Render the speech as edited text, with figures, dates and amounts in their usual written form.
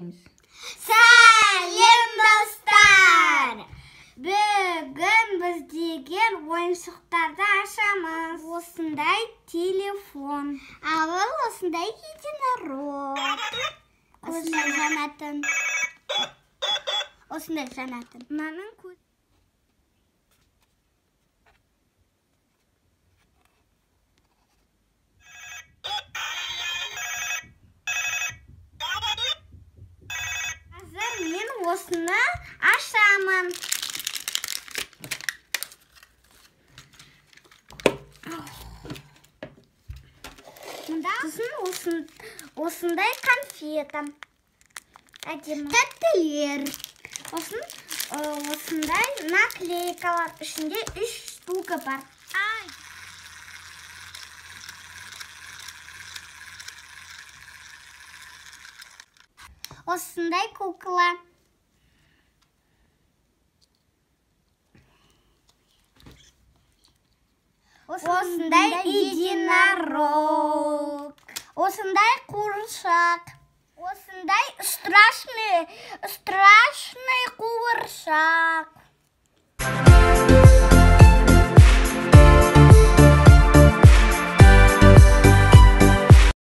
Сәлем достар! Бүгін біз деген ойыншықтарды ашамыз. Осындай телефон. Ал осындай единорог. Осындай жанатын. Мынаның көз. Мен осыны ашамын. Мұнда осындай конфетам. Тәттілер. Осындай наклейкалар. Ішінде 3 штука бар. Осындай кукла. Осындай единорог. Осындай қуыршақ. Осындай страшный қуыршақ.